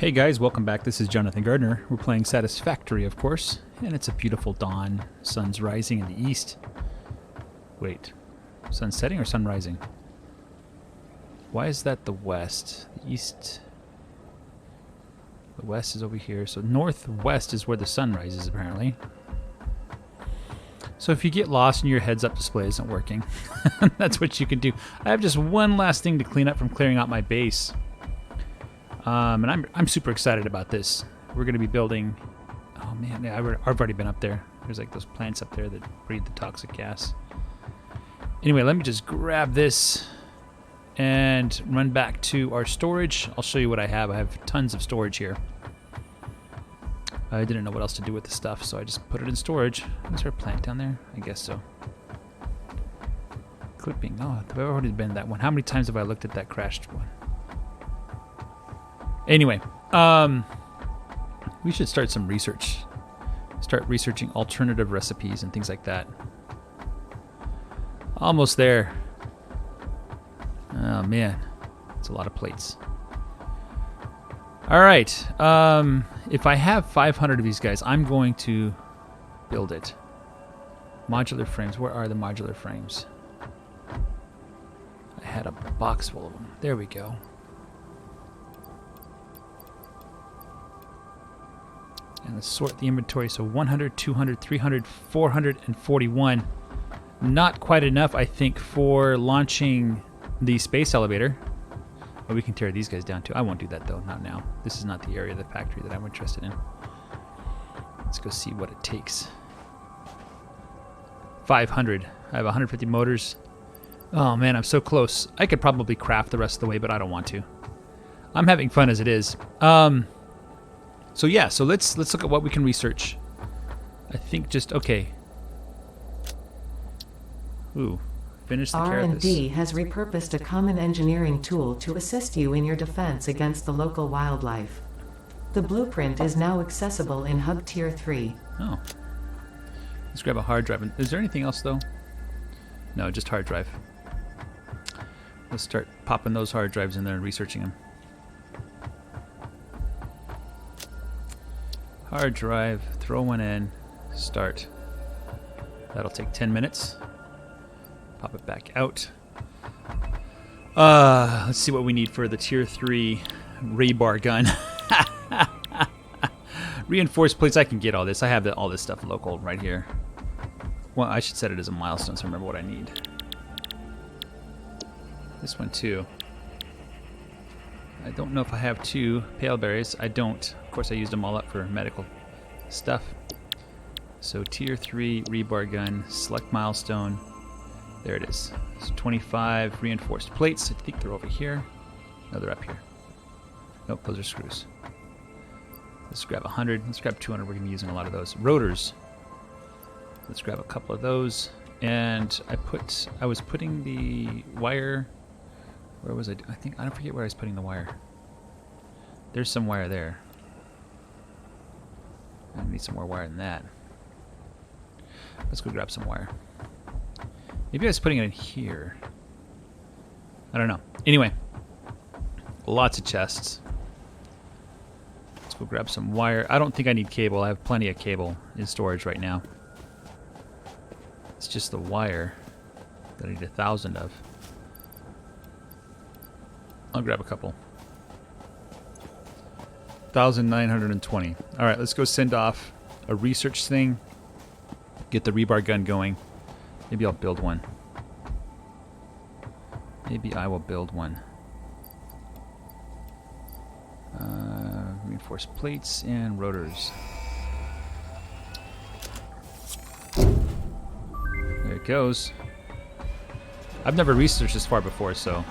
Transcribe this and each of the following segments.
Hey guys, welcome back. This is Jonathan Gardner. We're playing Satisfactory, of course, and it's a beautiful dawn. Sun's rising in the east. Wait, sun setting or sun rising? Why is that the west? The east... The west is over here, so northwest is where the sun rises, apparently. So if you get lost and your heads-up display isn't working, that's what you can do. I have just one last thing to clean up from clearing out my base. And I'm super excited about this. We're going to be building... Oh man, yeah, I've already been up there. There's like those plants up there that breathe the toxic gas. Anyway, let me just grab this and run back to our storage. I'll show you what I have. I have tons of storage here. I didn't know what else to do with the stuff, so I just put it in storage. Is there a plant down there? I guess so. Clipping. Oh, I've already been that one. How many times have I looked at that crashed one? Anyway, we should start some research. Start researching alternative recipes and things like that. Almost there. Oh man, it's a lot of plates. All right, if I have 500 of these guys, I'm going to build it. Modular frames. Where are the modular frames? I had a box full of them. There we go. And let's sort the inventory. So 100, 200, 300, 441. Not quite enough, I think, for launching the space elevator. But we can tear these guys down too. I won't do that though, not now. This is not the area of the factory that I'm interested in. Let's go see what it takes. 500. I have 150 motors. Oh man, I'm so close. I could probably craft the rest of the way, but I don't want to. I'm having fun as it is. So yeah, so let's look at what we can research. I think just okay. Ooh, finish the R&D has repurposed a common engineering tool to assist you in your defense against the local wildlife. The blueprint is now accessible in Hub Tier 3. Oh. Let's grab a hard drive. Is there anything else though? No, just hard drive. Let's start popping those hard drives in there and researching them. Hard drive, throw one in, start. That'll take 10 minutes. Pop it back out. Let's see what we need for the Tier 3 rebar gun. Reinforced plates, I can get all this. I have all this stuff local right here. Well, I should set it as a milestone so I remember what I need. This one too. I don't know if I have 2 pale berries. I don't. Of course, I used them all up for medical stuff. So Tier 3 rebar gun, select milestone. There it is. So 25 reinforced plates. I think they're over here. No, they're up here. Nope, those are screws. Let's grab 100. Let's grab 200. We're going to be using a lot of those. Rotors. Let's grab a couple of those. And I was putting the wire... Where was I? I don't forget where I was putting the wire. There's some wire there. I need some more wire than that. Let's go grab some wire. Maybe I was putting it in here. I don't know. Anyway, lots of chests. Let's go grab some wire. I don't think I need cable. I have plenty of cable in storage right now. It's just the wire that I need 1,000 of. I'll grab a couple. 1,920. All right, let's go send off a research thing. Get the rebar gun going. Maybe I'll build one. Maybe I will build one. Reinforced plates and rotors. There it goes. I've never researched this far before, so...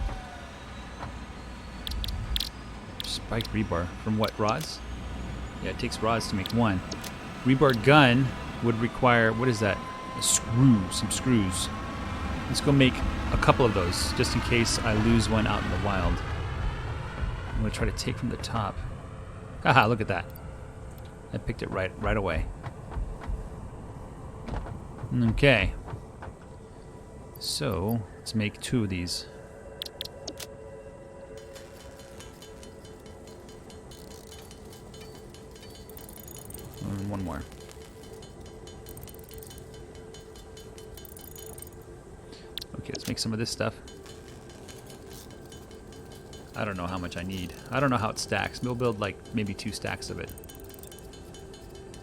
Spike rebar. From what, rods? Yeah, it takes rods to make one. Rebar gun would require, what is that? A screw, some screws. Let's go make a couple of those, just in case I lose one out in the wild. I'm going to try to take from the top. Haha, look at that. I picked it right away. Okay. So, let's make 2 of these. and one more. Okay, let's make some of this stuff. I don't know how much I need. I don't know how it stacks. We'll build like maybe 2 stacks of it.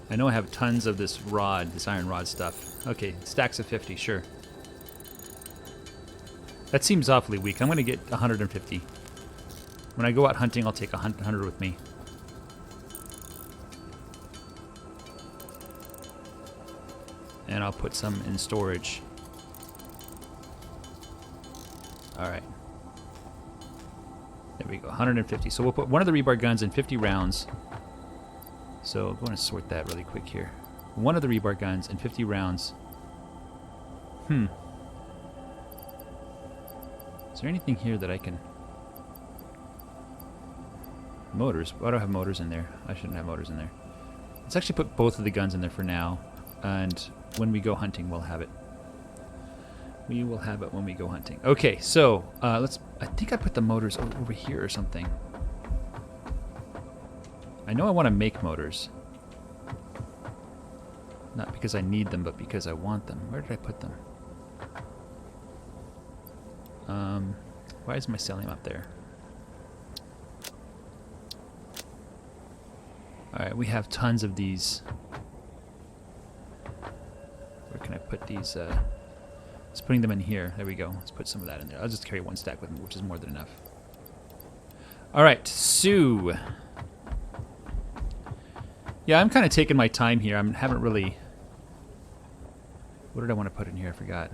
I know I have tons of this rod, this iron rod stuff. Okay, stacks of 50, sure. That seems awfully weak. I'm going to get 150. When I go out hunting, I'll take 100 with me. And I'll put some in storage. Alright. There we go, 150. So we'll put one of the rebar guns in 50 rounds. So I'm going to sort that really quick here. One of the rebar guns in 50 rounds. Is there anything here that I can... Motors. Why do I have motors in there? I shouldn't have motors in there. Let's actually put both of the guns in there for now. And when we go hunting, we'll have it. We will have it when we go hunting. Okay, so let's... I think I put the motors over here or something. I know I want to make motors. Not because I need them, but because I want them. Where did I put them? Why is my mycelium up there? Alright, we have tons of these. Where can I put these? Let's putting them in here. There we go. Let's put some of that in there. I'll just carry 1 stack with me, which is more than enough. Alright, so... Yeah, I'm kind of taking my time here. I haven't really... What did I want to put in here? I forgot.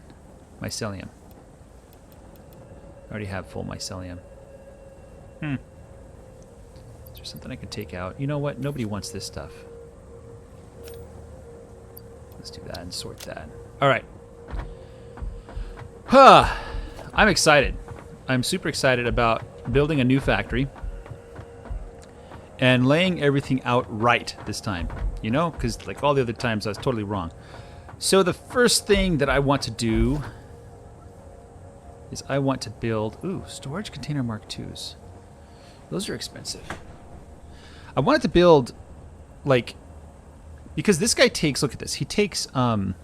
Mycelium. I already have full mycelium. Is there something I can take out? You know what? Nobody wants this stuff. Let's do that and sort that. Alright. I'm excited. I'm super excited about building a new factory and laying everything out right this time. You know, because like all the other times I was totally wrong. So the first thing that I want to do is I want to build... Ooh, storage container Mark IIs. Those are expensive. I wanted to build, like... Because this guy takes... Look at this. He takes that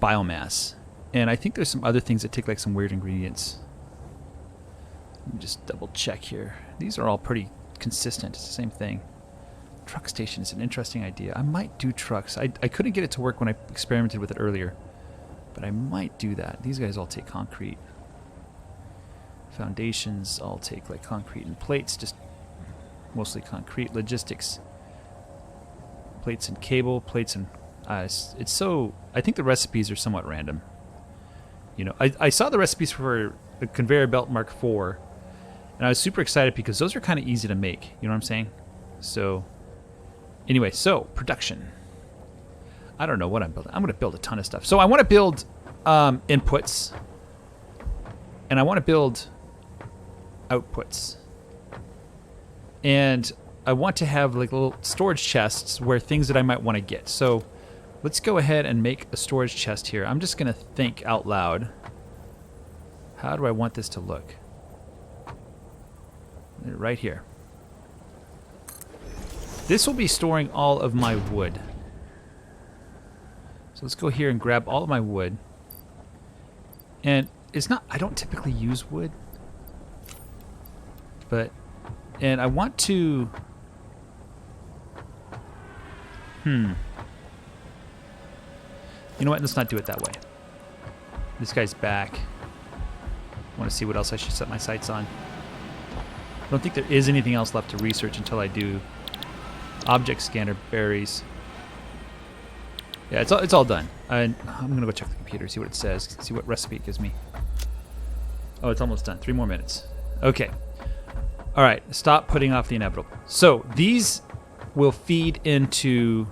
biomass. And I think there's some other things that take like some weird ingredients. Let me just double check here. These are all pretty consistent. It's the same thing. Truck station is an interesting idea. I might do trucks. I couldn't get it to work when I experimented with it earlier. But I might do that. These guys all take concrete. Foundations all take like concrete and plates. Just mostly concrete. Logistics. Plates and cable. Plates and... it's so... I think the recipes are somewhat random. You know, I saw the recipes for the conveyor belt Mark IV. And I was super excited because those are kind of easy to make. You know what I'm saying? So... Anyway, so, production. I don't know what I'm building. I'm going to build a ton of stuff. So I want to build inputs. And I want to build outputs. And I want to have like little storage chests where things that I might want to get. So let's go ahead and make a storage chest here. I'm just going to think out loud. How do I want this to look? Right here. This will be storing all of my wood. So let's go here and grab all of my wood. And it's not... I don't typically use wood. But... And I want to... You know what? Let's not do it that way. This guy's back. I want to see what else I should set my sights on. I don't think there is anything else left to research until I do object scanner berries. Yeah, it's all done. I'm going to go check the computer, see what it says, see what recipe it gives me. Oh, it's almost done. 3 more minutes. Okay. All right, stop putting off the inevitable. So these will feed into...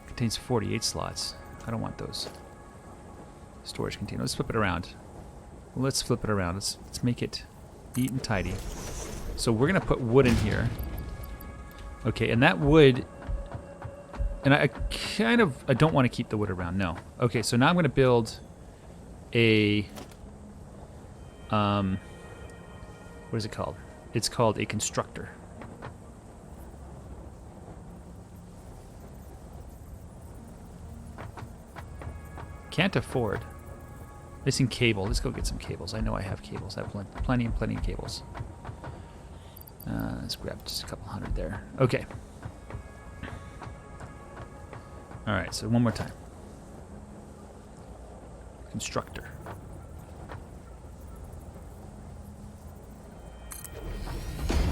contains 48 slots. I don't want those. Storage container. Let's flip it around. Let's flip it around. Let's make it neat and tidy. So we're going to put wood in here. Okay, and that wood... And I don't want to keep the wood around, no. Okay, so now I'm going to build a What is it called? It's called a constructor. Can't afford. Missing cable. Let's go get some cables. I know I have cables. I have plenty of cables. Let's grab just a couple hundred there. Okay. All right, so one more time. Constructor.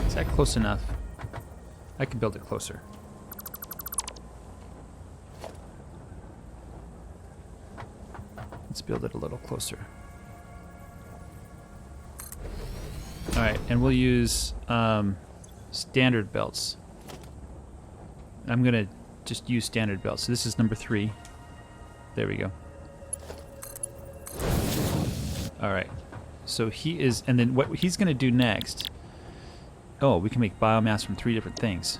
Is that close enough? I can build it closer. Let's build it a little closer. All right, and we'll use standard belts. I'm gonna just use standard belts. So this is number 3. There we go. All right, so he is, and then what he's gonna do next. Oh, we can make biomass from 3 different things.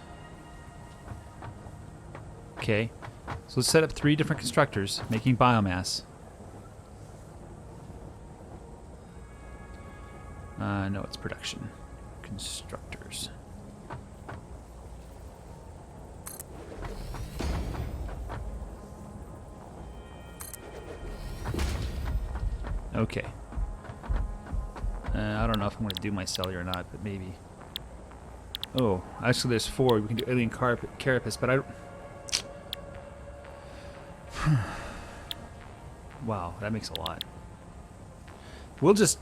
Okay, so let's set up 3 different constructors making biomass. No, it's production. Constructors. Okay. I don't know if I'm going to do my celly or not, but maybe. Oh, actually there's 4. We can do alien carapace, but I don't... Wow, that makes a lot. We'll just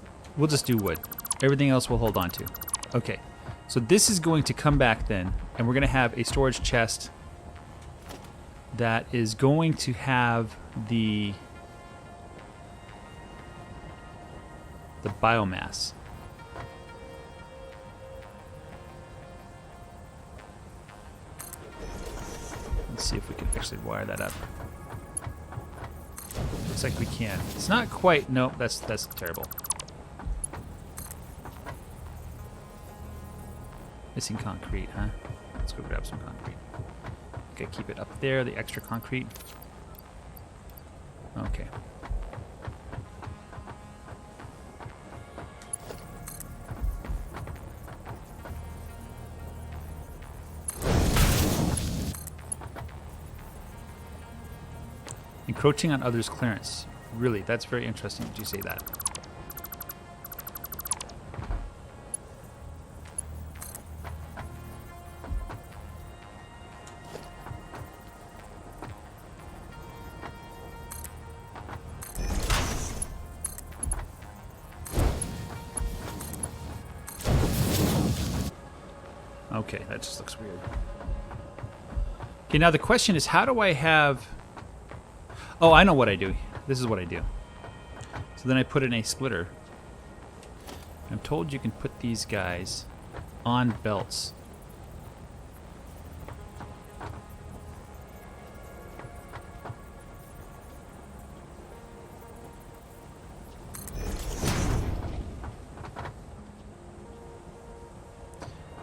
do wood. Everything else we'll hold on to. Okay, so this is going to come back then, and we're going to have a storage chest that is going to have the biomass. Let's see if we can actually wire that up. Looks like we can. It's not quite. Nope, that's terrible. Missing concrete, huh? Let's go grab some concrete. Okay, keep it up there, the extra concrete. Okay. Encroaching on others' clearance. Really, that's very interesting that you say that. Okay, that just looks weird. Okay, now the question is, how do I have... Oh, I know what I do. This is what I do. So then I put in a splitter. I'm told you can put these guys on belts.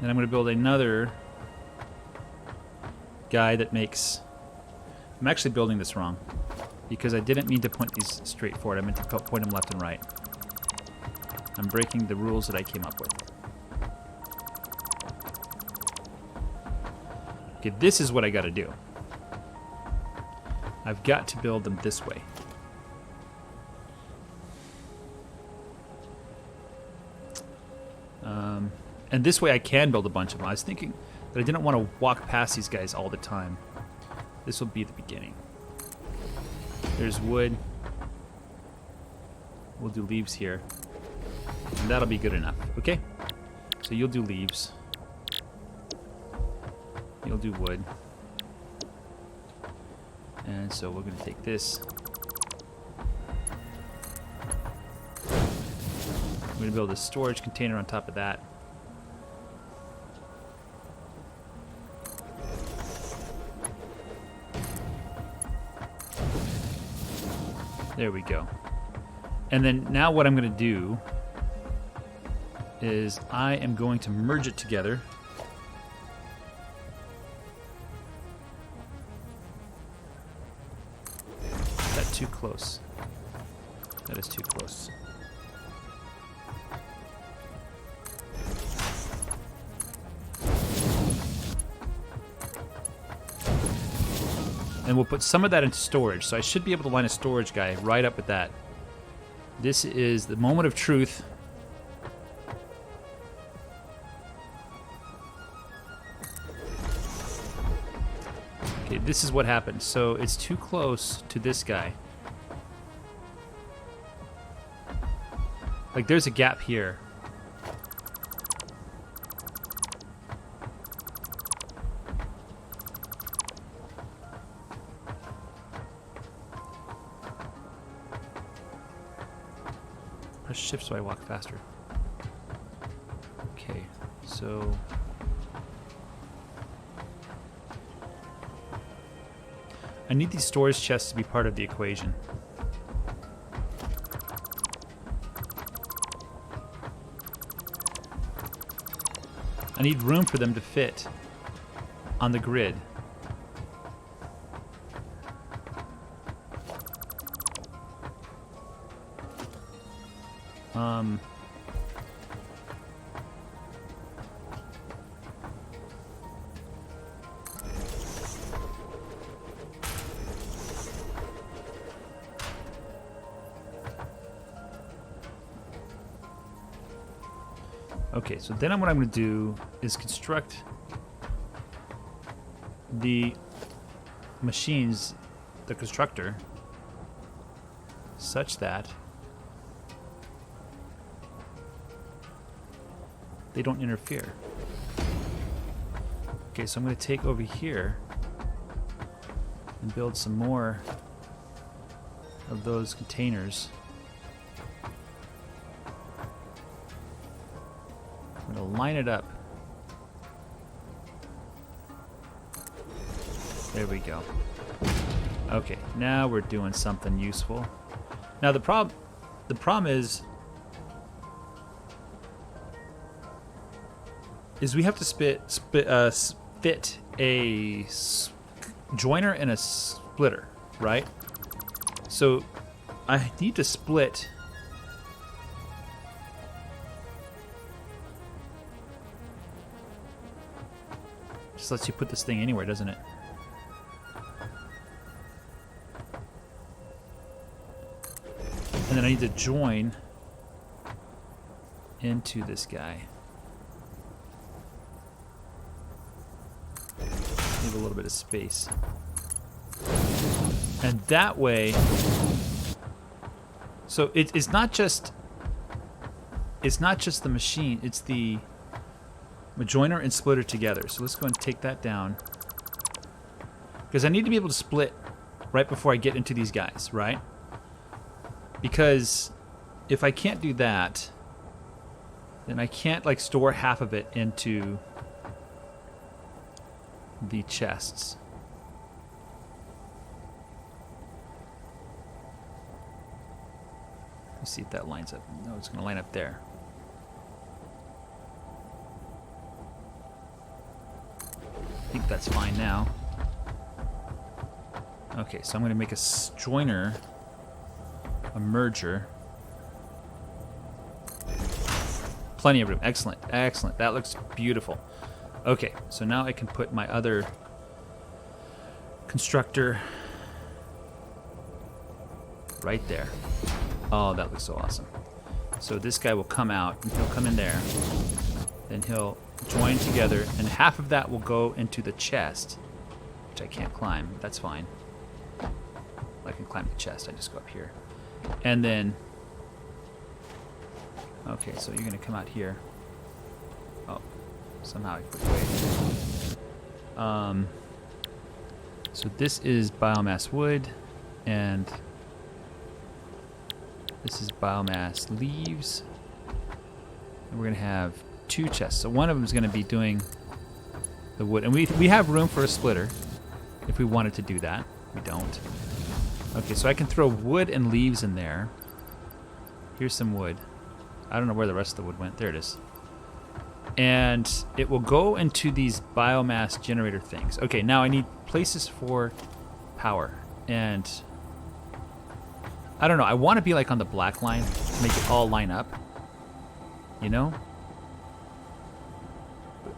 Then I'm going to build another guy that makes... I'm actually building this wrong, because I didn't mean to point these straight forward. I meant to point them left and right. I'm breaking the rules that I came up with. Okay, this is what I got to do. I've got to build them this way. And this way I can build a bunch of them. I was thinking that I didn't want to walk past these guys all the time. This will be the beginning. There's wood. We'll do leaves here. And that'll be good enough, okay? So you'll do leaves. You'll do wood. And so we're going to take this. I'm going to build a storage container on top of that. There we go. And then now what I'm going to do is I am going to merge it together. Is that too close? That is too close. And we'll put some of that into storage. So I should be able to line a storage guy right up with that. This is the moment of truth. Okay, this is what happened. So it's too close to this guy. Like, there's a gap here. Press shift so I walk faster. Okay, so... I need these storage chests to be part of the equation. I need room for them to fit on the grid. Okay, so then what I'm going to do is construct the machines, the constructor, such that they don't interfere. Okay, so I'm going to take over here and build some more of those containers. I'm going to line it up. There we go. Okay, now we're doing something useful. Now the problem is we have to fit a joiner and a splitter, right? So I need to split just lets you put this thing anywhere, doesn't it? And then I need to join into this guy. Need a little bit of space. And that way, so it's not just the machine, it's the joiner and splitter together. So let's go and take that down. Because I need to be able to split right before I get into these guys, right? Because if I can't do that, then I can't like store half of it into the chests. Let's see if that lines up. No, it's going to line up there. I think that's fine now. Okay, so I'm going to make a joiner, a merger. Plenty of room. Excellent, excellent. That looks beautiful. Okay, so now I can put my other constructor right there. Oh, that looks so awesome. So this guy will come out, and he'll come in there. Then he'll join together, and half of that will go into the chest, which I can't climb. That's fine. I can climb the chest. I just go up here. And then... Okay, so you're going to come out here. Oh, somehow I put away. So this is biomass wood, and this is biomass leaves. And we're going to have 2 chests. So one of them is going to be doing the wood. And we have room for a splitter if we wanted to do that. We don't. Okay, so I can throw wood and leaves in there. Here's some wood. I don't know where the rest of the wood went. There it is. And it will go into these biomass generator things. Okay, now I need places for power. And I don't know. I want to be like on the black line to make it all line up. You know?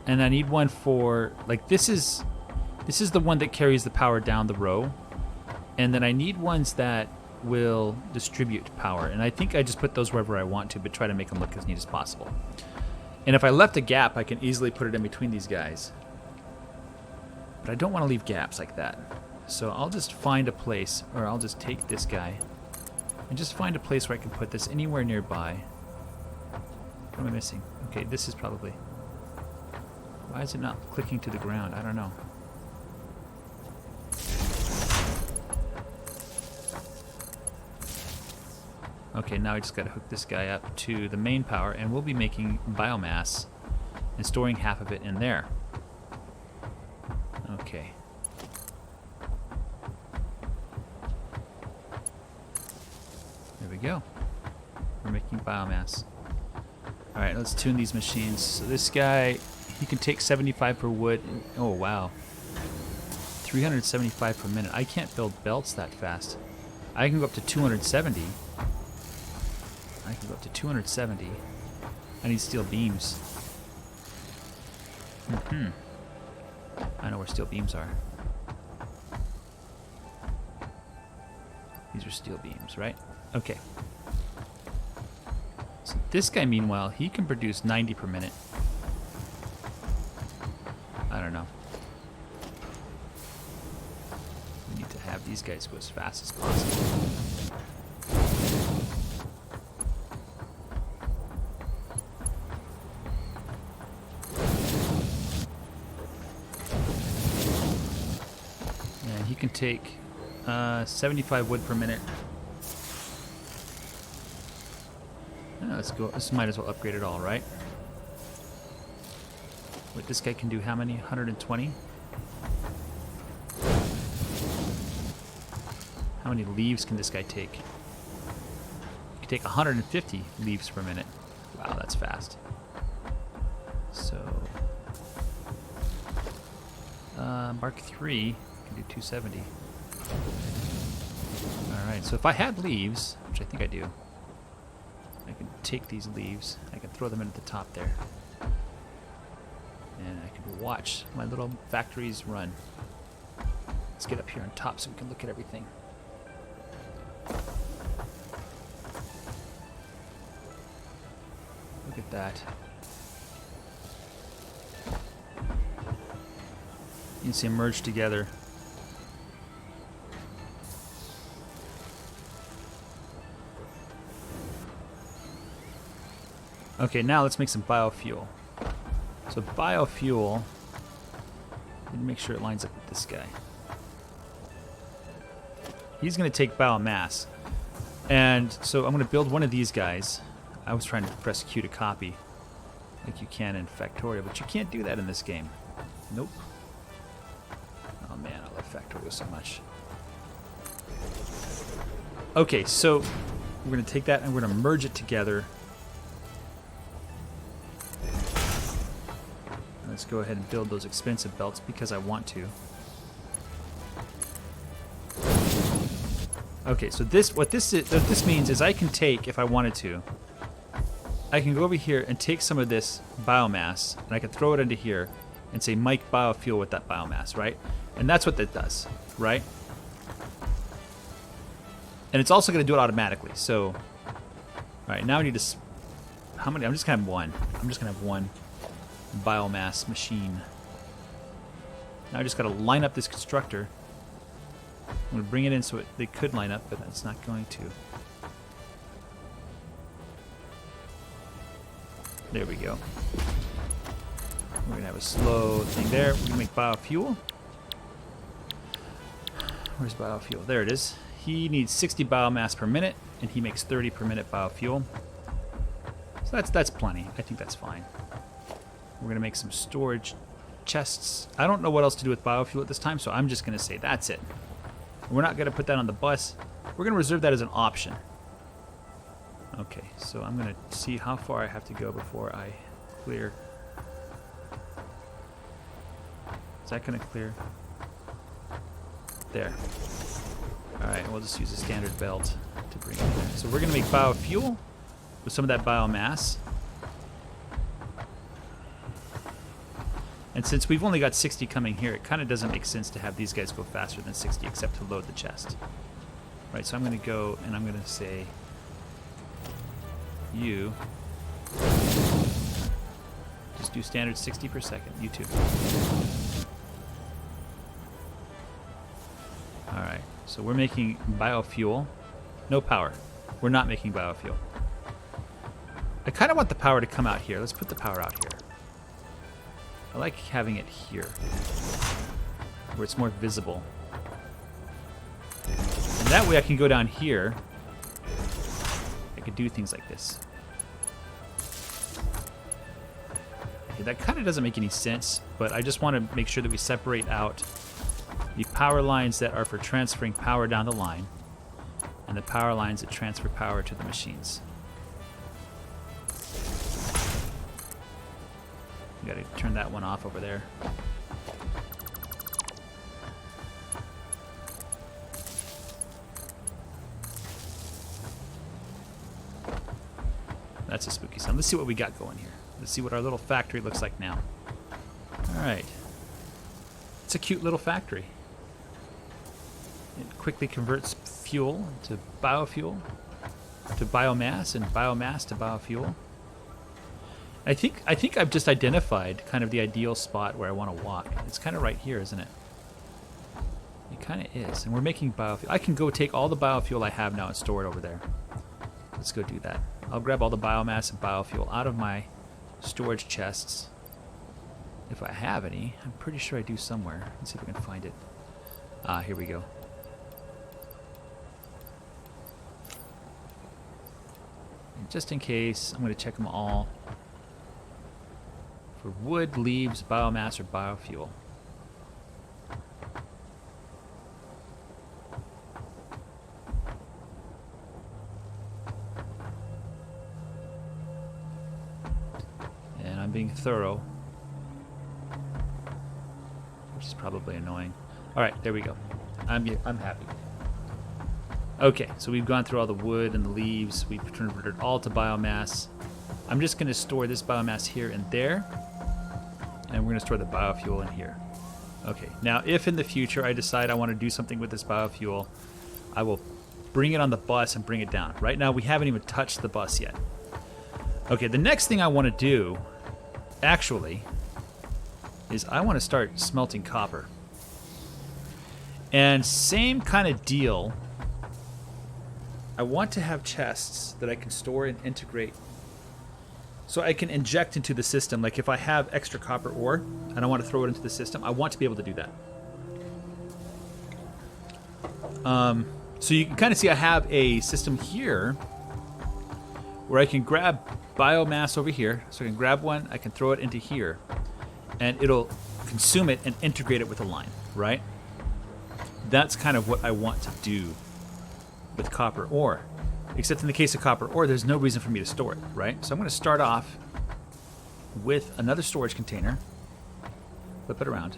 And I need one for, like, this is the one that carries the power down the row. And then I need ones that will distribute power. And I think I just put those wherever I want to, but try to make them look as neat as possible. And if I left a gap, I can easily put it in between these guys. But I don't want to leave gaps like that. So I'll just find a place, or I'll just take this guy and just find a place where I can put this anywhere nearby. What am I missing? Okay, this is probably... Why is it not clicking to the ground? I don't know. Okay, now I just got to hook this guy up to the main power, and we'll be making biomass and storing half of it in there. Okay. There we go. We're making biomass. Alright, let's tune these machines. So this guy, he can take 75 per wood. Oh, wow. 375 per minute. I can't build belts that fast. I can go up to 270. I can go up to 270. I need steel beams. I know where steel beams are. These are steel beams, right? Okay. So this guy, meanwhile, he can produce 90 per minute. I don't know. We need to have these guys go as fast as possible. And he can take 75 wood per minute. Let's go. This might as well upgrade it all, right? Wait, this guy can do how many? 120? How many leaves can this guy take? He can take 150 leaves per minute. Wow, that's fast. So, Mark 3 can do 270. Alright, so if I had leaves, which I think I do, I can take these leaves, I can throw them in at the top there, and I can watch my little factories run. Let's get up here on top so we can look at everything. Look at that. You can see them merge together. Okay, now let's make some biofuel. So biofuel, let me make sure it lines up with this guy. He's going to take biomass. And so I'm going to build one of these guys. I was trying to press Q to copy, like you can in Factorio, but you can't do that in this game. Nope. Oh man, I love Factorio so much. Okay, so we're going to take that and we're going to merge it together. Let's go ahead and build those expensive belts because I want to. Okay, so what this means is I can take, if I wanted to, I can go over here and take some of this biomass and I can throw it into here and say make biofuel with that biomass, right? And that's what that does, right? And it's also going to do it automatically. So, all right, now I need to. How many? I'm just going to have one. I'm just going to have one biomass machine. Now I just got to line up this constructor. I'm going to bring it in so they could line up, but it's not going to. There we go. We're going to have a slow thing there. We're going to make biofuel. Where's biofuel? There it is. He needs 60 biomass per minute, and he makes 30 per minute biofuel. So that's plenty. I think that's fine. We're going to make some storage chests. I don't know what else to do with biofuel at this time, so I'm just going to say that's it. We're not going to put that on the bus. We're going to reserve that as an option. Okay, so I'm going to see how far I have to go before I clear. Is that going to clear? There. Alright, we'll just use a standard belt to bring it in. So we're going to make biofuel with some of that biomass. And since we've only got 60 coming here, it kind of doesn't make sense to have these guys go faster than 60 except to load the chest. Right, so I'm going to go and I'm going to say, you just do standard 60 per second. You too. Alright, so we're making biofuel. No power. We're not making biofuel. I kind of want the power to come out here. Let's put the power out here. I like having it here, where it's more visible. And that way I can go down here. I could do things like this. Okay, that kind of doesn't make any sense, but I just want to make sure that we separate out the power lines that are for transferring power down the line and the power lines that transfer power to the machines. We gotta turn that one off over there. That's a spooky sound. Let's see what we got going here. Let's see what our little factory looks like now. Alright. It's a cute little factory. It quickly converts fuel to biofuel, to biomass, and biomass to biofuel. I think I've just identified kind of the ideal spot where I want to walk. It's kind of right here, isn't it? It kind of is. And we're making biofuel. I can go take all the biofuel I have now and store it over there. Let's go do that. I'll grab all the biomass and biofuel out of my storage chests. If I have any. I'm pretty sure I do somewhere. Let's see if we can find it. Ah, here we go. And just in case, I'm going to check them all. For wood, leaves, biomass, or biofuel. And I'm being thorough, which is probably annoying. All right, there we go. I'm happy. Okay, so we've gone through all the wood and the leaves. We've converted all to biomass. I'm just going to store this biomass here and there. And we're going to store the biofuel in here. Okay, now if in the future I decide I want to do something with this biofuel, I will bring it on the bus and bring it down. Right now we haven't even touched the bus yet. Okay, the next thing I want to do, actually, is I want to start smelting copper. And same kind of deal. I want to have chests that I can store and integrate so I can inject into the system. Like if I have extra copper ore and I want to throw it into the system, I want to be able to do that. So you can kind of see I have a system here where I can grab biomass over here. So I can grab one, I can throw it into here, and it'll consume it and integrate it with a line, right? That's kind of what I want to do with copper ore. Except in the case of copper ore, there's no reason for me to store it, right? So I'm going to start off with another storage container. Flip it around.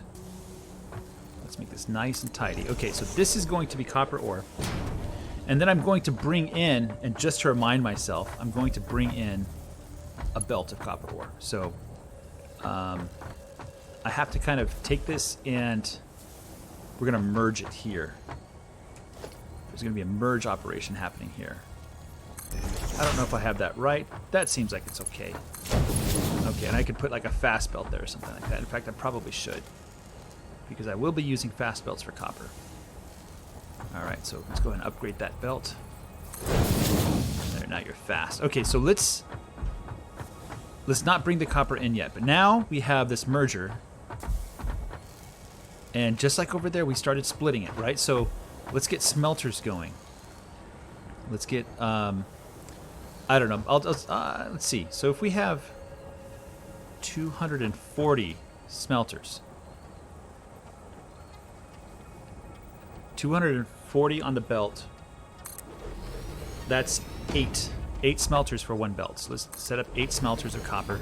Let's make this nice and tidy. Okay, so this is going to be copper ore. And then I'm going to bring in, and just to remind myself, I'm going to bring in a belt of copper ore. So I have to kind of take this and we're going to merge it here. There's going to be a merge operation happening here. I don't know if I have that right. That seems like it's okay. Okay, and I could put like a fast belt there or something like that. In fact, I probably should, because I will be using fast belts for copper. Alright, so let's go ahead and upgrade that belt. There, now you're fast. Okay, so let's not bring the copper in yet. But now we have this merger. And just like over there, we started splitting it, right? So let's get smelters going. Let's get, I don't know. Let's see. So if we have 240 smelters, 240 on the belt, that's 8 smelters for one belt. So let's set up 8 smelters of copper.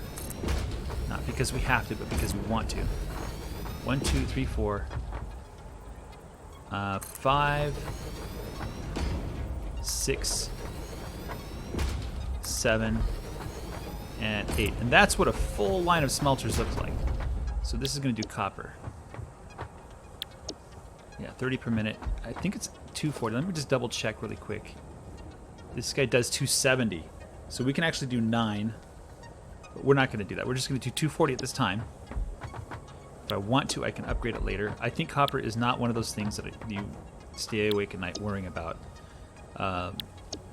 Not because we have to, but because we want to. 1, 2, 3, 4, 5, 6, 7, and 8. And that's what a full line of smelters looks like. So this is going to do copper. Yeah, 30 per minute. I think it's 240. Let me just double check really quick. This guy does 270. So we can actually do 9. But we're not going to do that. We're just going to do 240 at this time. If I want to, I can upgrade it later. I think copper is not one of those things that you stay awake at night worrying about.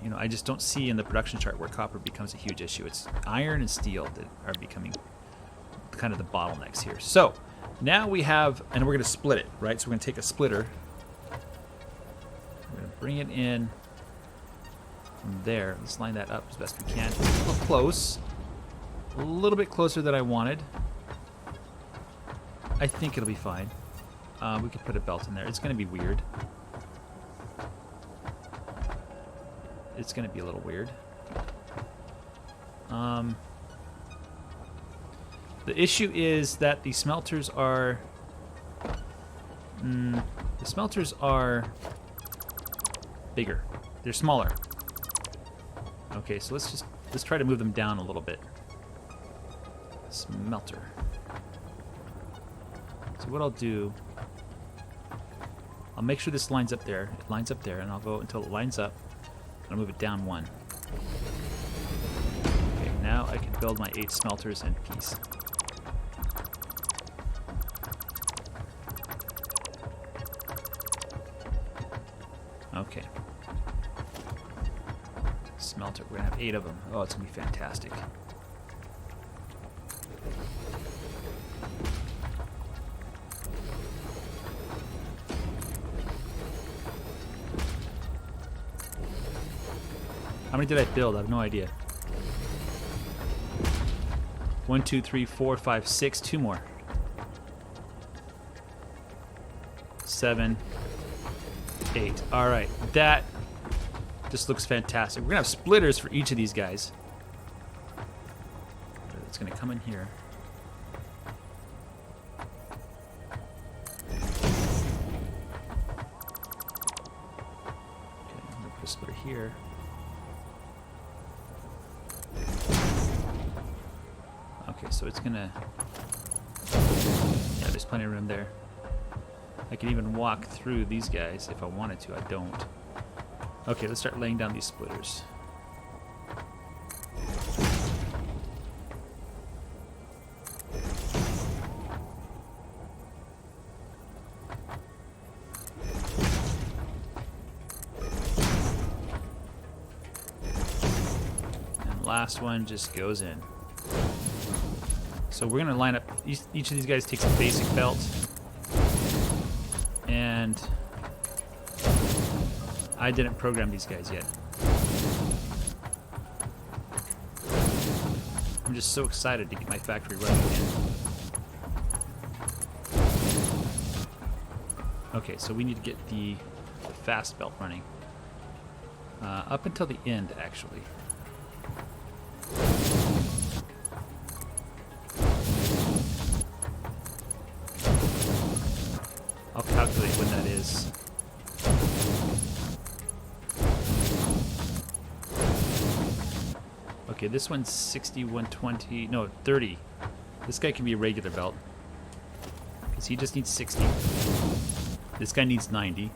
You know, I just don't see in the production chart where copper becomes a huge issue. It's iron and steel that are becoming kind of the bottlenecks here. So now we have, and we're going to split it, right? So we're going to take a splitter. We're going to bring it in from there. Let's line that up as best we can. A little close. A little bit closer than I wanted. I think it'll be fine. We could put a belt in there. It's going to be weird. It's going to be a little weird. The issue is that the smelters are... the smelters are bigger. They're smaller. Okay, so let's try to move them down a little bit. Smelter. So what I'll do, I'll make sure this lines up there. It lines up there, and I'll go until it lines up. I'll move it down 1. Okay, now I can build my 8 smelters in peace. Okay. Smelter, we're gonna have 8 of them. Oh, it's gonna be fantastic. How many did I build? I have no idea. 1, 2, 3, 4, 5, 6. 2 more. 7, 8. All right, that just looks fantastic. We're gonna have splitters for each of these guys. It's gonna come in here. Okay, I'm gonna put a splitter here. Okay, so it's gonna... Yeah, there's plenty of room there. I can even walk through these guys if I wanted to. I don't. Okay, let's start laying down these splitters. And last one just goes in. So we're going to line up, each of these guys takes a basic belt, and I didn't program these guys yet. I'm just so excited to get my factory running again. Okay, so we need to get the fast belt running. Up until the end, actually. I'll calculate when that is. Okay, this one's 60, 120, no, 30. This guy can be a regular belt, because he just needs 60. This guy needs 90,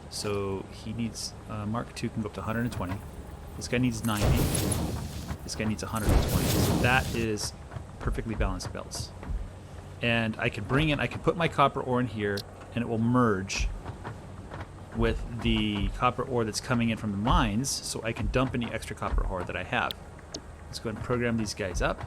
so he needs, Mark II can go up to 120. This guy needs 90. This guy needs 120. So that is perfectly balanced belts. And I can bring in, I can put my copper ore in here, and it will merge with the copper ore that's coming in from the mines, so I can dump any extra copper ore that I have. Let's go ahead and program these guys up.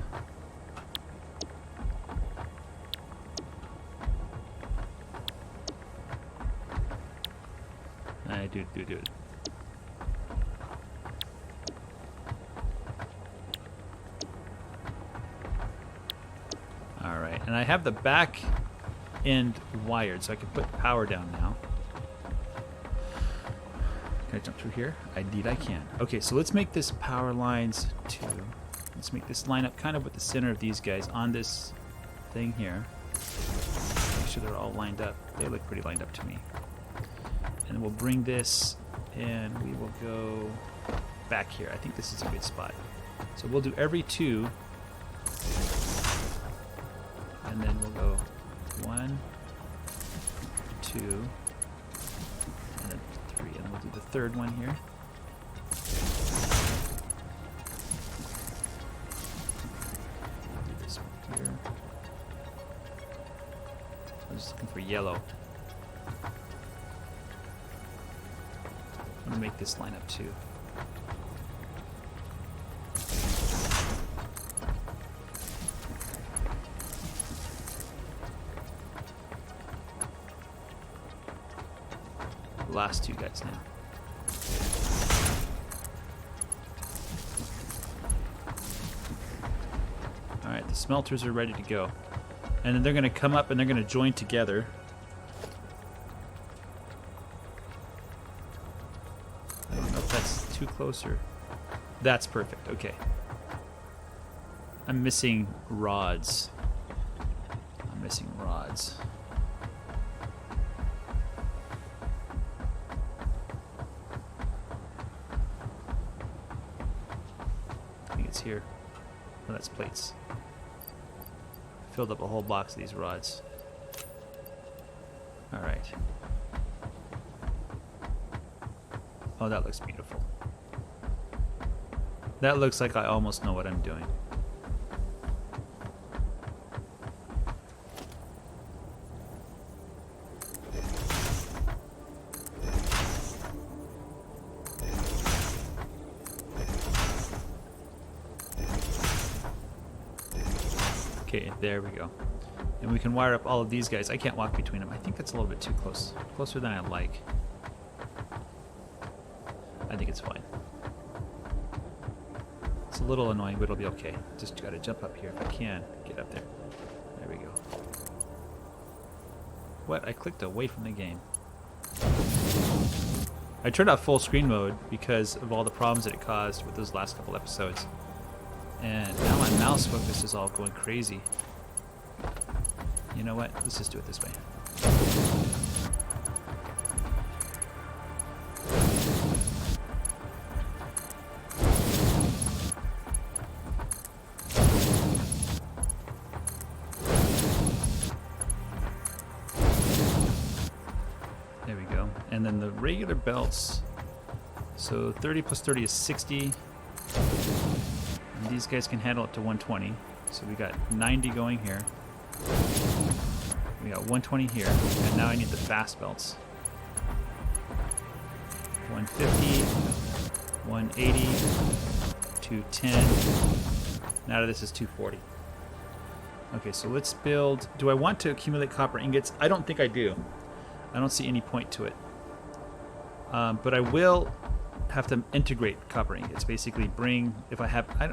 Do it. All right, and I have the back end wired, so I can put power down now. Can I jump through here? Indeed I can. Okay, so let's make this power lines 2. Let's make this line up kind of with the center of these guys on this thing here. Make sure they're all lined up. They look pretty lined up to me. And we'll bring this, and we will go back here. I think this is a good spot. So we'll do every 2, and then we'll go 1, 2, and then 3. And we'll do the third one here. Do this one here. I'm just looking for yellow. I'm gonna make this line up too. The last two guys now. Alright, the smelters are ready to go. And then they're gonna come up and they're gonna join together. I don't know if that's too close or... That's perfect, okay. I'm missing rods. I'm missing rods. I think it's here. Oh, that's plates. Filled up a whole box of these rods. Alright. Oh, that looks beautiful. That looks like I almost know what I'm doing. Okay, there we go. And we can wire up all of these guys. I can't walk between them. I think that's a little bit too close. Closer than I like. I think it's fine. It's a little annoying, but it'll be okay. Just gotta jump up here if I can. Get up there. There we go. What? I clicked away from the game. I turned off full screen mode because of all the problems that it caused with those last couple episodes. And now my mouse focus is all going crazy. You know what? Let's just do it this way. There we go. And then the regular belts. So 30 plus 30 is 60. And these guys can handle up to 120. So we got 90 going here. We got 120 here. And now I need the fast belts. 150, 180, 210. Now this is 240. Okay, so let's build. Do I want to accumulate copper ingots? I don't think I do. I don't see any point to it. But I will have to integrate copper ingots. Basically bring, if I have, I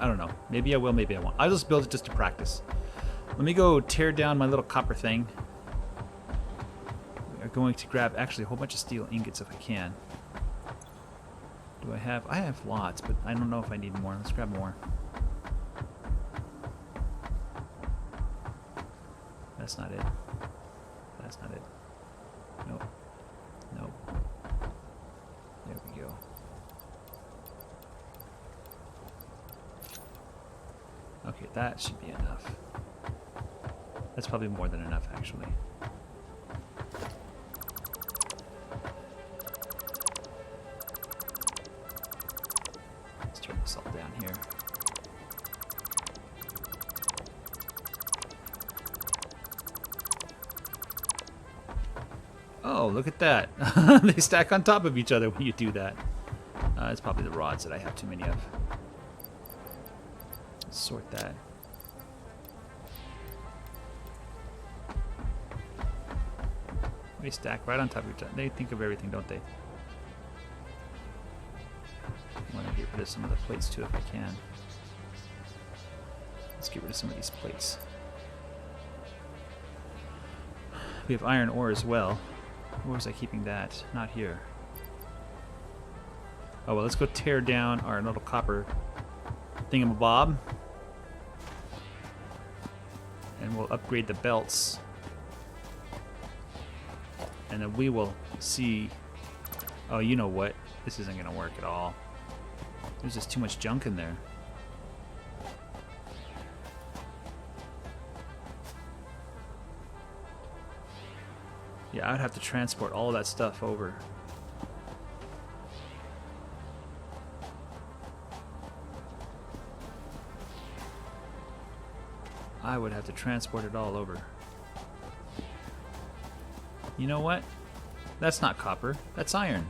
don't know. Maybe I will, maybe I won't. I'll just build it just to practice. Let me go tear down my little copper thing. I'm going to grab actually a whole bunch of steel ingots if I can. Do I have? I have lots, but I don't know if I need more. Let's grab more. That's not it. That's not it. Nope. Nope. There we go. Okay, that should be enough. That's probably more than enough, actually. Let's turn this all down here. Oh, look at that. They stack on top of each other when you do that. It's probably the rods that I have too many of. Let's sort that. They stack right on top of each other. They think of everything, don't they? I want to get rid of some of the plates too if I can. Let's get rid of some of these plates. We have iron ore as well. Where was I keeping that? Not here. Oh well, let's go tear down our little copper thingamabob. And we'll upgrade the belts. And then we will see... Oh, you know what? This isn't going to work at all. There's just too much junk in there. Yeah, I'd have to transport all of that stuff over. I would have to transport it all over. You know what? That's not copper. That's iron.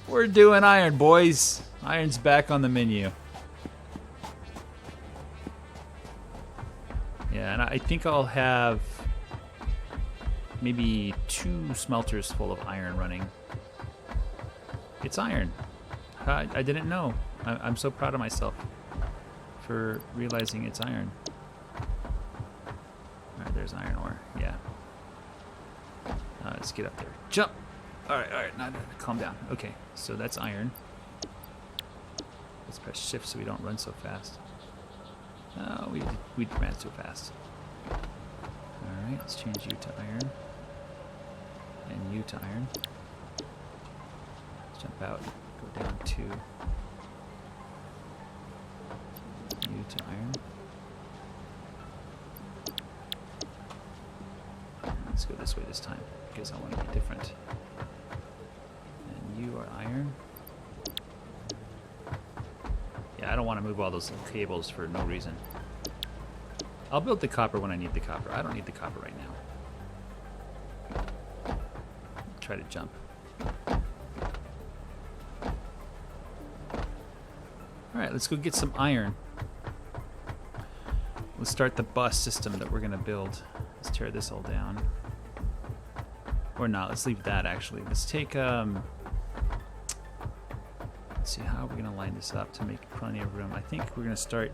We're doing iron, boys. Iron's back on the menu. Yeah, and I think I'll have maybe 2 smelters full of iron running. It's iron. I didn't know. I'm so proud of myself for realizing it's iron. Alright, there's iron ore. Yeah. Let's get up there. Jump! Alright, now calm down. Okay, so that's iron. Let's press shift so we don't run so fast. No, we ran too fast. Alright, let's change you to iron. And you to iron. Let's jump out. Go down to you to iron. Let's go this way this time because I want to be different. And you are iron. Yeah, I don't want to move all those little cables for no reason. I'll build the copper when I need the copper. I don't need the copper right now. Try to jump. Alright, let's go get some iron. Let's start the bus system that we're going to build. Let's tear this all down. Or not, let's leave that actually. Let's take, let's see, how are we going to line this up to make plenty of room? I think we're going to start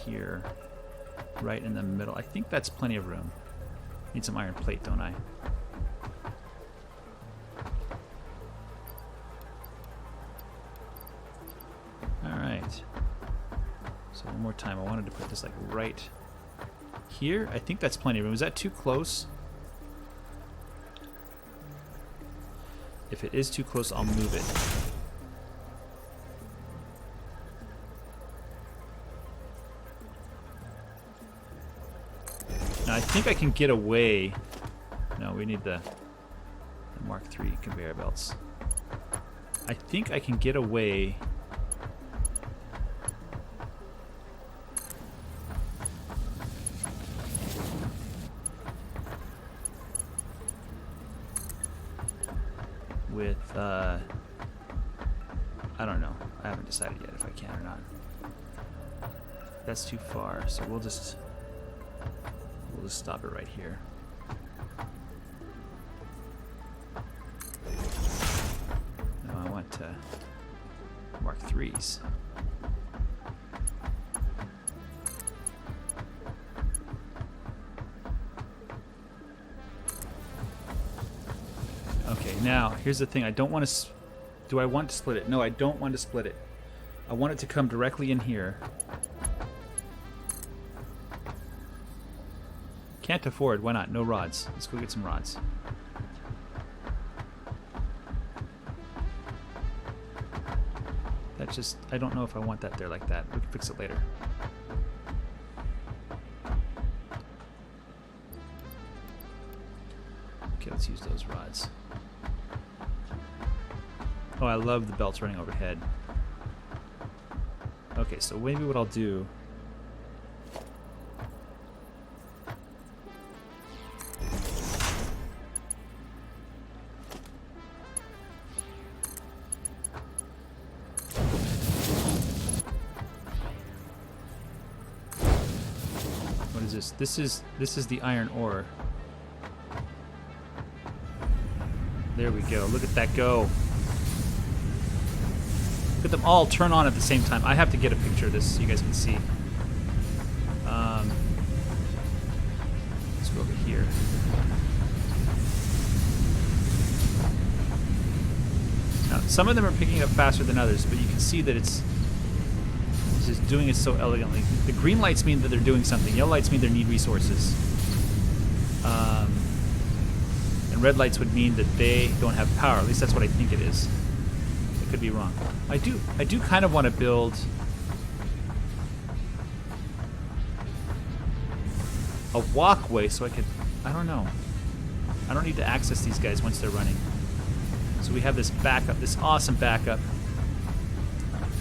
here, right in the middle. I think that's plenty of room. Need some iron plate, don't I? Alright. So one more time, I wanted to put this like right here. I think that's plenty of room. Is that too close? If it is too close, I'll move it. Now I think I can get away. No, we need the Mark III conveyor belts. I think I can get away. With, I don't know. I haven't decided yet if I can or not. That's too far, so we'll just stop it right here. Now I want to Mark IIIs. Okay, now here's the thing. I don't want to. Do I want to split it? No, I don't want to split it. I want it to come directly in here. Can't afford. Why not? No rods. Let's go get some rods. That just. I don't know if I want that there like that. We can fix it later. Okay, let's use those rods. Oh, I love the belts running overhead. Okay, so maybe what I'll do... What is this? This is the iron ore. There we go. Look at that go. Look at them all turn on at the same time. I have to get a picture of this so you guys can see. Let's go over here. Now, some of them are picking it up faster than others, but you can see that it's just doing it so elegantly. The green lights mean that they're doing something. Yellow lights mean they need resources. And red lights would mean that they don't have power. At least that's what I think it is. I could be wrong. I do kind of want to build a walkway so I could, I don't know. I don't need to access these guys once they're running. So we have this backup, this awesome backup.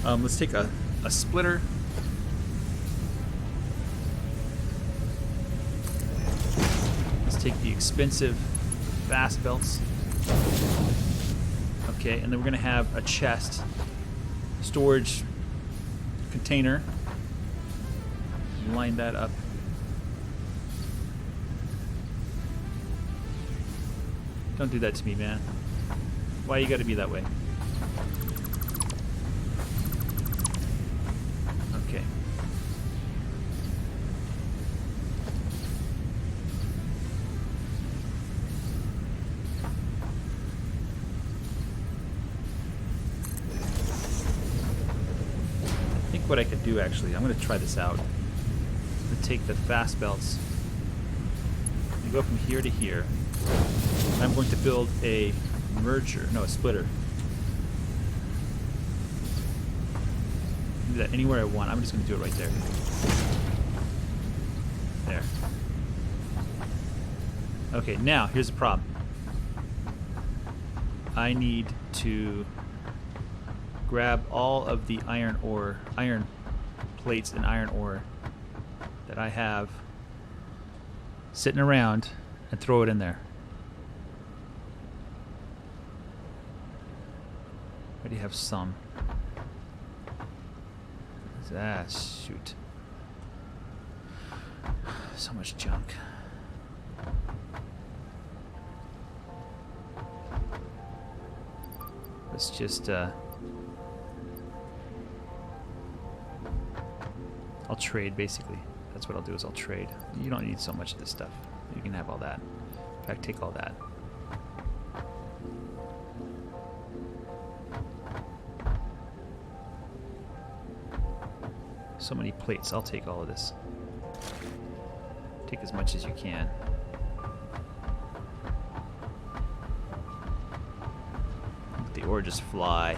Let's take a splitter. Let's take the expensive fast belts. Okay, and then we're going to have a chest, storage container. Line that up. Don't do that to me, man. Why you gotta be that way? Okay. I think what I could do, actually, I'm gonna try this out. I'm gonna take the fast belts and go from here to here. I'm going to build a merger, no, a splitter. Do that anywhere I want. I'm just going to do it right there. There. Okay, now here's the problem. I need to grab all of the iron plates and iron ore that I have sitting around and throw it in there. I already have some. Ah, shoot. So much junk. Let's just, I'll trade, basically. That's what I'll do, is I'll trade. You don't need so much of this stuff. You can have all that. In fact, take all that. So many plates. I'll take all of this. Take as much as you can. Let the ore just fly.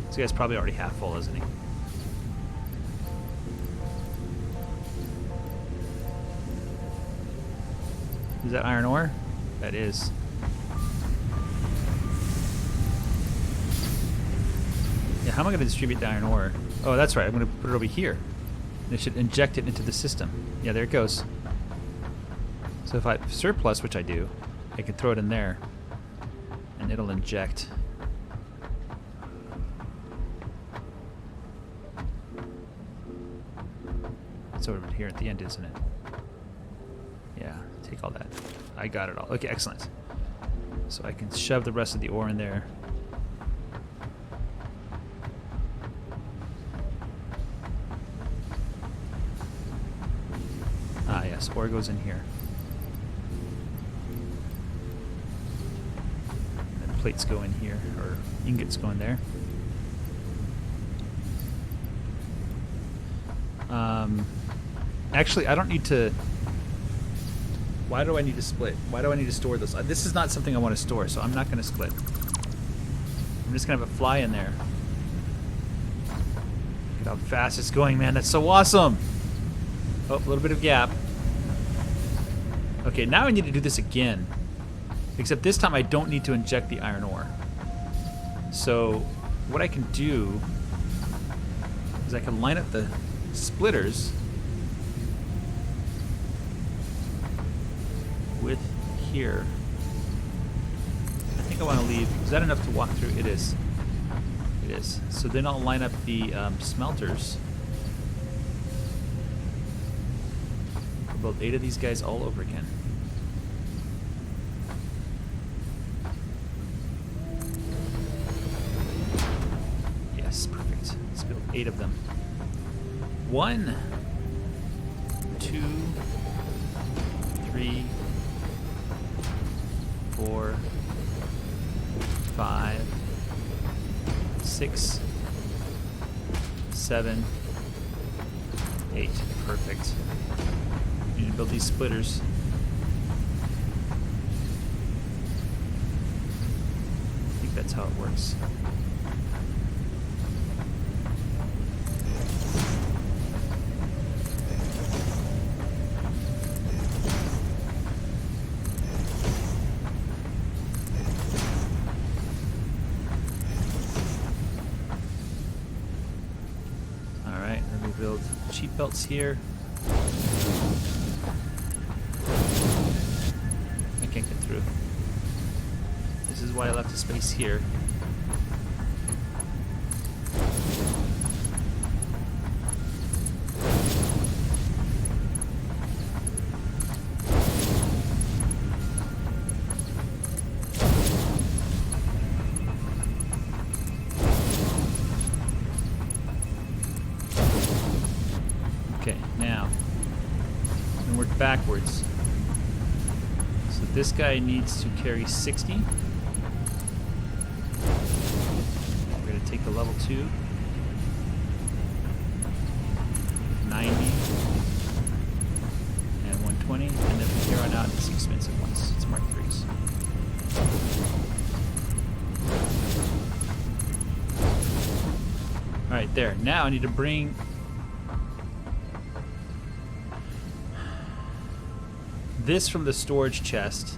This guy's probably already half full, isn't he? Is that iron ore? That is. Yeah, how am I going to distribute the iron ore? Oh, that's right. I'm going to put it over here. And it should inject it into the system. Yeah, there it goes. So if I surplus, which I do, I can throw it in there, and it'll inject. It's over here at the end, isn't it? Yeah, take all that. I got it all. Okay, excellent. So I can shove the rest of the ore in there. Ah, yes, ore goes in here. And then plates go in here, or ingots go in there. Actually, I don't need to... Why do I need to split? Why do I need to store this? This is not something I want to store, so I'm not going to split. I'm just going to have a fly in there. Look at how fast it's going, man. That's so awesome! Oh, a little bit of gap. Okay, now I need to do this again. Except this time I don't need to inject the iron ore. So, what I can do is I can line up the splitters with here. I think I want to leave. Is that enough to walk through? It is. It is. So then I'll line up the smelters. I'll build 8 of these guys all over again. Yes, perfect. Let's build 8 of them. 1, 2, 3, 4, 5, 6, 7, 8. Perfect. We need to build these splitters. I think that's how it works. cheap belts here. I can't get through. This is why I left a space here. Okay, now I'm gonna work backwards. So this guy needs to carry 60. We're gonna take the level 2. 90 and 120, and then from here on out it's the expensive ones. It's Mark 3s. Alright, there. Now I need to bring this from the storage chest.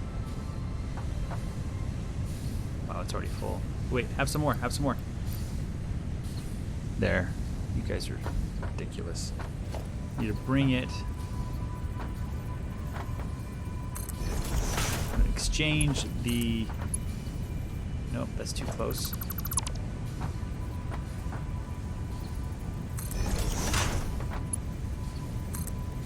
Wow, it's already full. Wait, have some more, have some more. There. You guys are ridiculous. Need to bring it. Exchange the... Nope, that's too close.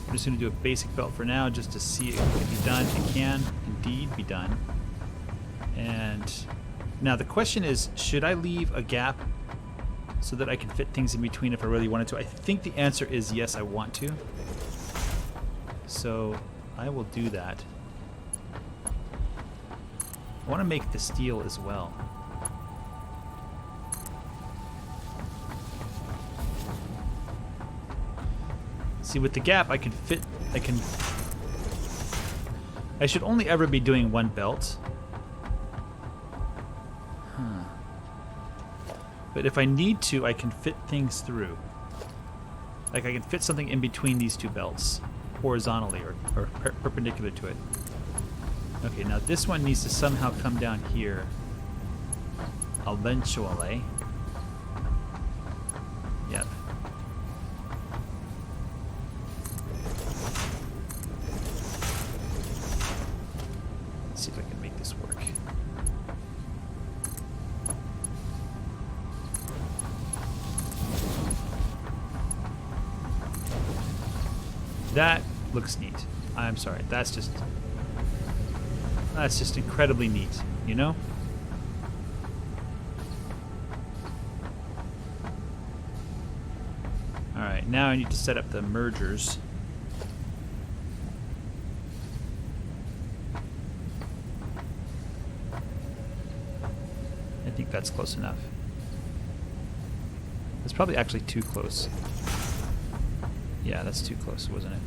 I'm just going to do a basic belt for now just to see if it can be done. It can indeed be done. And now the question is, should I leave a gap so that I can fit things in between if I really wanted to? I think the answer is yes, I want to. So I will do that. I want to make the steel as well. See, with the gap, I can fit, I should only ever be doing one belt. But if I need to, I can fit things through. Like I can fit something in between these two belts, horizontally or perpendicular to it. Okay, now this one needs to somehow come down here eventually. Yep. Let's see if I can make this work. That looks neat. I'm sorry, that's just incredibly neat, you know? Alright, now I need to set up the mergers. I think that's close enough. That's probably actually too close. Yeah, that's too close, wasn't it?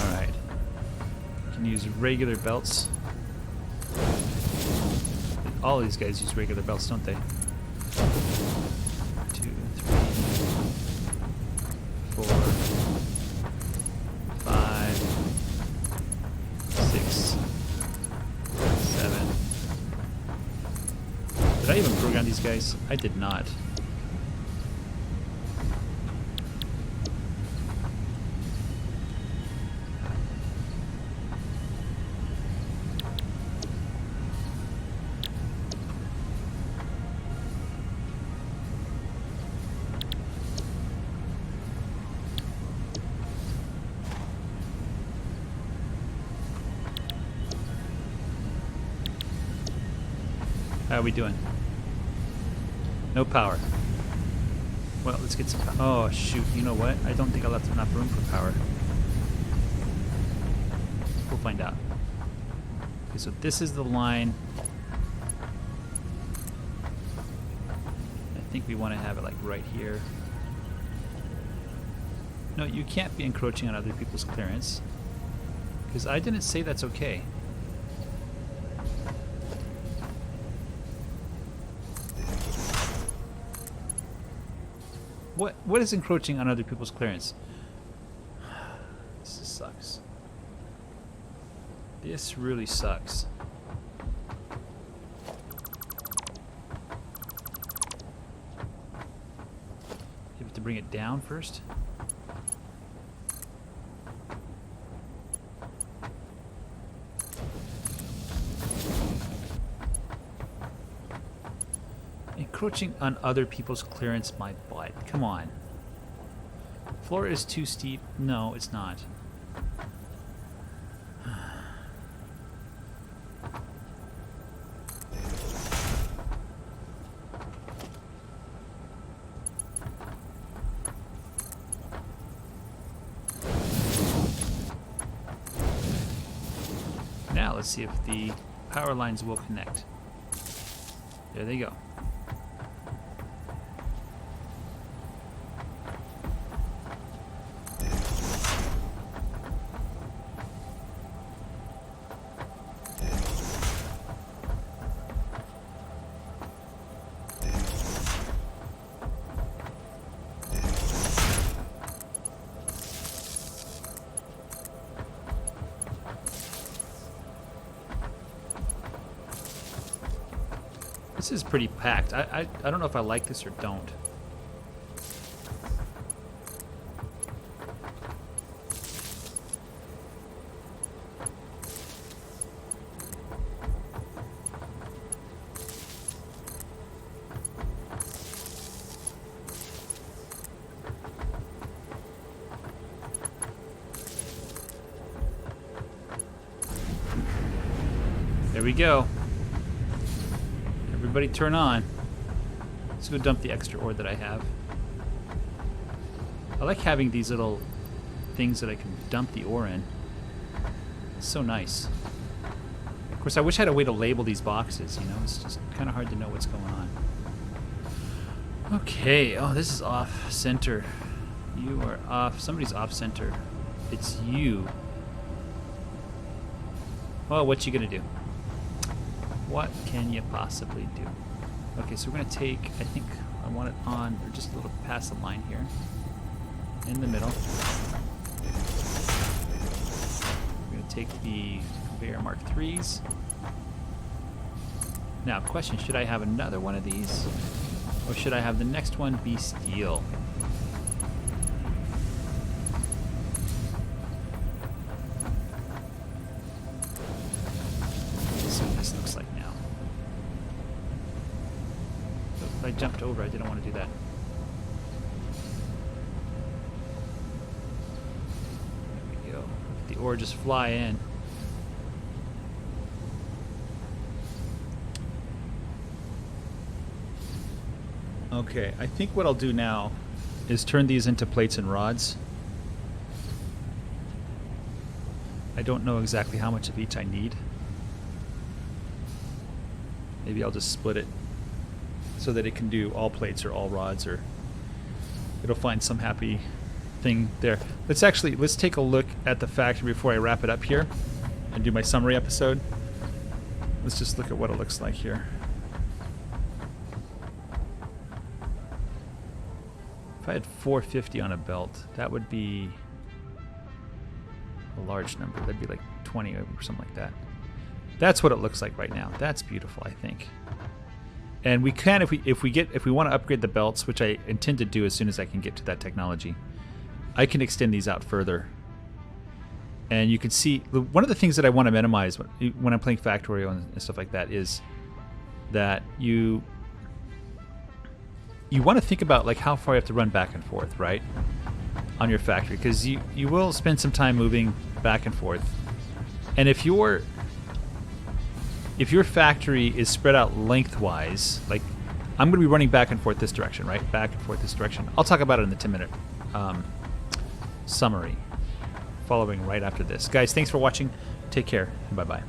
Alright. Can use regular belts. All these guys use regular belts, don't they? 2, 3, 4, 5, 6, 7. Did I even program these guys? I did not. How are we doing? No power. Well, let's get some power. Oh, shoot. You know what? I don't think I left enough room for power. We'll find out. Okay, so this is the line. I think we want to have it like right here. No, you can't be encroaching on other people's clearance. Because I didn't say that's okay. What is encroaching on other people's clearance? This just sucks. This really sucks. You have to bring it down first. Encroaching on other people's clearance, my butt. Come on. Floor is too steep. No, it's not. Now let's see if the power lines will connect. There they go. This is pretty packed. I don't know if I like this or don't. There we go. Everybody turn on. Let's go dump the extra ore that I have. I like having these little things that I can dump the ore in. It's so nice. Of course, I wish I had a way to label these boxes, you know? It's just kind of hard to know what's going on. Okay. Oh, this is off center. You are off. Somebody's off center. It's you. Well, what you gonna do? What can you possibly do? Okay, so we're going to take, I think I want it on, or just a little past the line here. In the middle. We're going to take the conveyor Mark IIIs. Now, question, should I have another one of these? Or should I have the next one be steel? Let's see what this looks like now. I jumped over. I didn't want to do that. There we go. The ore just fly in. Okay, I think what I'll do now is turn these into plates and rods. I don't know exactly how much of each I need. Maybe I'll just split it so that it can do all plates or all rods, or it'll find some happy thing there. Let's take a look at the factory before I wrap it up here and do my summary episode. Let's just look at what it looks like here. If I had 450 on a belt, that would be a large number. That'd be like 20 or something like that. That's what it looks like right now. That's beautiful, I think. And we can, if we want to upgrade the belts, which I intend to do as soon as I can get to that technology, I can extend these out further. And you can see, one of the things that I want to minimize when I'm playing Factorio and stuff like that is that you want to think about like how far you have to run back and forth, right, on your factory, because you will spend some time moving back and forth. And if your factory is spread out lengthwise, like I'm going to be running back and forth this direction, right? Back and forth this direction. I'll talk about it in the 10-minute summary following right after this. Guys, thanks for watching. Take care, and bye-bye.